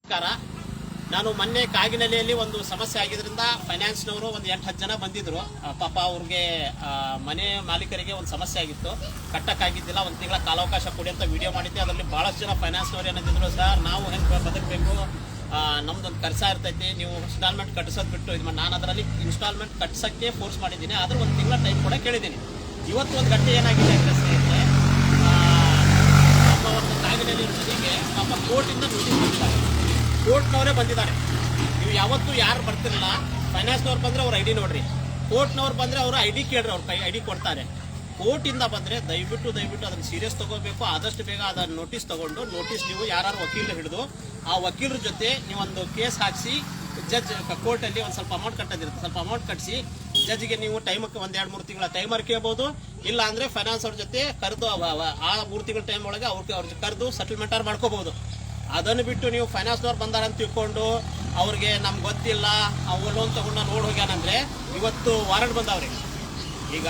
ನಮಸ್ಕಾರ. ನಾನು ಮೊನ್ನೆ ಕಾಗಿನೆಲೆಯಲ್ಲಿ ಒಂದು ಸಮಸ್ಯೆ ಆಗಿದ್ರಿಂದ ಫೈನಾನ್ಸ್ನವರು ಒಂದು 8-10 ಜನ ಬಂದಿದ್ರು. ಪಾಪ ಅವ್ರಿಗೆ ಮನೆ ಮಾಲೀಕರಿಗೆ ಒಂದು ಸಮಸ್ಯೆ ಆಗಿತ್ತು, ಕಟ್ಟಕ್ಕಾಗಿದ್ದಿಲ್ಲ, ಒಂದು ತಿಂಗಳ ಕಾಲಾವಕಾಶ ಕೊಡಿ ಅಂತ ವಿಡಿಯೋ ಮಾಡಿದ್ದೆ. ಅದರಲ್ಲಿ ಭಾಳಷ್ಟು ಜನ ಫೈನಾನ್ಸ್ನವ್ರು ಏನಿದ್ರು, ಸರ್ ನಾವು ಹೆಂಗೆ ಬದುಕಬೇಕು, ನಮ್ದೊಂದು ಖರ್ಚ ಇರ್ತೈತಿ, ನೀವು ಇನ್ಸ್ಟಾಲ್ಮೆಂಟ್ ಕಟ್ಟಿಸೋದು ಬಿಟ್ಟು ಇದು ನಾನು ಅದರಲ್ಲಿ ಇನ್ಸ್ಟಾಲ್ಮೆಂಟ್ ಕಟ್ಸೋಕ್ಕೆ ಫೋರ್ಸ್ ಮಾಡಿದ್ದೀನಿ, ಆದ್ರೆ ಒಂದು ತಿಂಗಳ ಟೈಮ್ ಕೂಡ ಕೇಳಿದ್ದೀನಿ. ಇವತ್ತು ಒಂದು ಗಂಟೆ ಏನಾಗಿದೆ ಅಂದರೆ ಸ್ನೇಹಿತರೆ, ನಮ್ಮ ಒಂದು ಕಾಗಿನೆಲೆ ಮನೆಗೆ ಪಾಪ ಕೋರ್ಟಿಂದ ನೋಟಿಸ್ ಬಂದಿದ್ದಾರೆ. ಕೋರ್ಟ್ನವರೇ ಬಂದಿದ್ದಾರೆ. ನೀವು ಯಾವತ್ತೂ ಯಾರು ಬರ್ತಿರಲ್ಲ, ಫೈನಾನ್ಸ್ನವ್ರು ಬಂದರೆ ಅವ್ರ ID ನೋಡ್ರಿ, ಕೋರ್ಟ್ನವ್ರು ಬಂದರೆ ಅವರು ID ಕೇಳ್ರಿ, ಅವ್ರ ಕೈ ID ಕೊಡ್ತಾರೆ. ಕೋರ್ಟಿಂದ ಬಂದರೆ ದಯವಿಟ್ಟು ಅದನ್ನು ಸೀರಿಯಸ್ ತೊಗೋಬೇಕು. ಆದಷ್ಟು ಬೇಗ ಅದನ್ನು ನೋಟಿಸ್ ತೊಗೊಂಡು ನೀವು ಯಾರು ವಕೀಲರು ಹಿಡಿದು ಆ ವಕೀಲರ ಜೊತೆ ನೀವೊಂದು ಕೇಸ್ ಹಾಕಿಸಿ ಜಡ್ಜ್ ಕೋರ್ಟಲ್ಲಿ ಒಂದು ಸ್ವಲ್ಪ ಅಮೌಂಟ್ ಕಟ್ಟೋದಿರುತ್ತೆ, ಸ್ವಲ್ಪ ಅಮೌಂಟ್ ಕಟ್ಟಿಸಿ ಜಡ್ಜ್ಗೆ ನೀವು ಟೈಮಕ್ಕೆ 1-2-3 ತಿಂಗಳ ಟೈಮರ್ ಕೇಳ್ಬೋದು. ಇಲ್ಲ ಅಂದರೆ ಫೈನಾನ್ಸ್ ಅವ್ರ ಜೊತೆ ಕರೆದು ಆ 3 ತಿಂಗಳ ಟೈಮ್ ಒಳಗೆ ಅವ್ರ ಕರೆದು ಸೆಟಲ್ಮೆಂಟ್ ಮಾಡ್ಕೋಬಹುದು. ಅದನ್ನು ಬಿಟ್ಟು ನೀವು ಫೈನಾನ್ಸ್ನವ್ರು ಬಂದಾರಂತ ತಿಳ್ಕೊಂಡು ಅವ್ರಿಗೆ ನಮ್ಗೆ ಗೊತ್ತಿಲ್ಲ, ಅವ್ರು ಲೋನ್ ತೊಗೊಂಡು ನೋಡಿ ಹೋಗ್ಯಾನಂದ್ರೆ ಇವತ್ತು ವಾರಂಟ್ ಬಂದವ್ರಿ. ಈಗ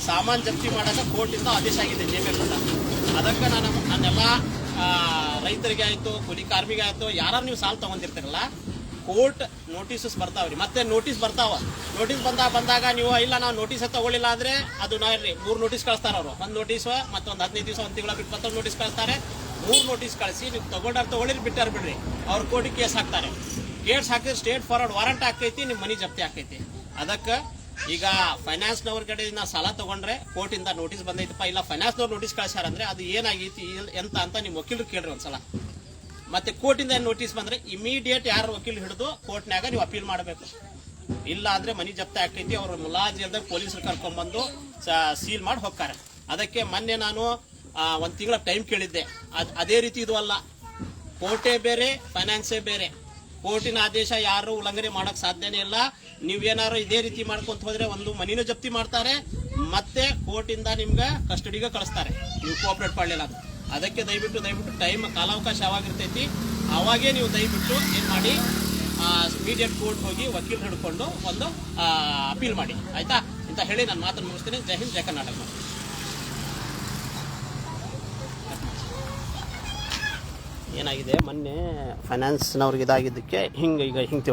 ಸಾಮಾನು ಜಪ್ತಿ ಮಾಡೋಕೆ ಕೋರ್ಟಿಂದ ಆದೇಶ ಆಗಿದೆ ಜೇಬೇಲ್ ಅಂತ. ಅದಕ್ಕೆ ನನ್ನೆಲ್ಲ ರೈತರಿಗೆ ಆಯಿತು, ಕೂಲಿ ಕಾರ್ಮಿಕ ಆಯಿತು, ಯಾರು ನೀವು ಸಾಲ ತೊಗೊಂಡಿರ್ತೀರಲ್ಲ, ಕೋರ್ಟ್ ನೋಟಿಸಸ್ ಬರ್ತಾವ್ರಿ, ಮತ್ತೆ ನೋಟಿಸ್ ಬಂದಾಗ ನೀವು ಇಲ್ಲ ನಾವು ನೋಟಿಸ್ ತಗೊಳ್ಳಿಲ್ಲ ಅಂದರೆ ಅದು ನಾವ್ರಿ 3 ನೋಟಿಸ್ ಕಳಿಸ್ತಾರೆ ಅವರು. ಒಂದು ನೋಟಿಸ್ ಮತ್ತೊಂದು 15 ದಿವಸ, 1 ತಿಂಗಳ ಬಿಟ್ಟು ಮತ್ತೊಂದು ನೋಟಿಸ್ ಕಳಿಸ್ತಾರೆ. 3 ನೋಟಿಸ್ ಕಳಿಸಿ ನೀವು ತಗೊಳ್ಳಿರಿ ಬಿಟ್ಟಾರ ಬಿಡ್ರಿ, ಅವ್ರು ಕೋರ್ಟಿಗೆ ಕೇಸ್ ಹಾಕ್ತಾರೆ. ಕೇಸ್ ಹಾಕಿದ್ರೆ ಸ್ಟೇಟ್ ಫಾರ್ವರ್ಡ್ ವಾರಂಟ್ ಆಕೈತಿ, ನಿಮ್ಮ ಮನಿ ಜಪ್ತಿ ಆಕೈತಿ. ಅದಕ್ಕೆ ಈಗ ಫೈನಾನ್ಸ್ನವ್ರ ಕಡೆಯಿಂದ ಸಾಲ ತಗೊಂಡ್ರೆ ಕೋರ್ಟಿಂದ ನೋಟಿಸ್ ಬಂದೈತಪ್ಪ, ಇಲ್ಲ ಫೈನಾನ್ಸ್ನವ್ರು ನೋಟಿಸ್ ಕಳಿಸ್ಯಾರಂದ್ರೆ ಅದು ಏನಾಗೈತಿ ಎಂತ ಅಂತ ನಿಮ್ಮ ವಕೀಲರು ಕೇಳ್ರಿ ಒಂದ್ಸಲ. ಮತ್ತೆ ಕೋರ್ಟಿಂದ ನೋಟಿಸ್ ಬಂದ್ರೆ ಇಮಿಡಿಯೇಟ್ ಯಾರು ವಕೀಲ್ ಹಿಡಿದು ಕೋರ್ಟ್ನಾಗ ನೀವು ಅಪೀಲ್ ಮಾಡಬೇಕು. ಇಲ್ಲ ಅಂದ್ರೆ ಮನಿ ಜಪ್ತಿ ಆಕೈತಿ, ಅವರು ಮುಲಾಜಿಲ್ದಾಗ ಪೊಲೀಸರು ಕರ್ಕೊಂಡ್ಬಂದು ಸೀಲ್ ಮಾಡಿ ಹೋಗ್ತಾರೆ. ಅದಕ್ಕೆ ಮೊನ್ನೆ ನಾನು 1 ತಿಂಗಳ ಟೈಮ್ ಕೇಳಿದ್ದೆ. ಅದೇ ರೀತಿ ಇದು ಅಲ್ಲ, ಕೋರ್ಟೇ ಬೇರೆ, ಫೈನಾನ್ಸೇ ಬೇರೆ. ಕೋರ್ಟಿನ ಆದೇಶ ಯಾರು ಉಲ್ಲಂಘನೆ ಮಾಡಕ್ ಸಾಧ್ಯನೇ ಇಲ್ಲ. ನೀವೇನಾರು ಇದೇ ರೀತಿ ಮಾಡ್ಕೊಂತ ಹೋದ್ರೆ ಒಂದು ಮನಿನೂ ಜಪ್ತಿ ಮಾಡ್ತಾರೆ, ಮತ್ತೆ ಕೋರ್ಟಿಂದ ನಿಮ್ಗೆ ಕಸ್ಟಡಿಗೆ ಕಳಿಸ್ತಾರೆ ನೀವು ಕೋಆಪರೇಟ್ ಮಾಡಲಿಲ್ಲ. ಅದಕ್ಕೆ ದಯವಿಟ್ಟು ಟೈಮ್ ಕಾಲಾವಕಾಶ ಯಾವಾಗಿರ್ತೈತಿ ಅವಾಗೇ ನೀವು ದಯವಿಟ್ಟು ಏನು ಮಾಡಿ ಇಮಿಡಿಯೇಟ್ ಕೋರ್ಟ್ ಹೋಗಿ ವಕೀಲ್ ಹಿಡ್ಕೊಂಡು ಒಂದು ಅಪೀಲ್ ಮಾಡಿ, ಆಯ್ತಾ ಅಂತ ಹೇಳಿ ನಾನು ಮಾತನ್ನು ಮುಗಿಸ್ತೀನಿ. ಜೈ ಹಿಂದ್, ಜೈ ಕರ್ನಾಟಕ. ಏನಾಗಿದೆ ಮೊನ್ನೆ ಫೈನಾನ್ಸ್ನವ್ರಿಗೆ ಇದಾಗಿದ್ದಕ್ಕೆ ಹಿಂಗೆ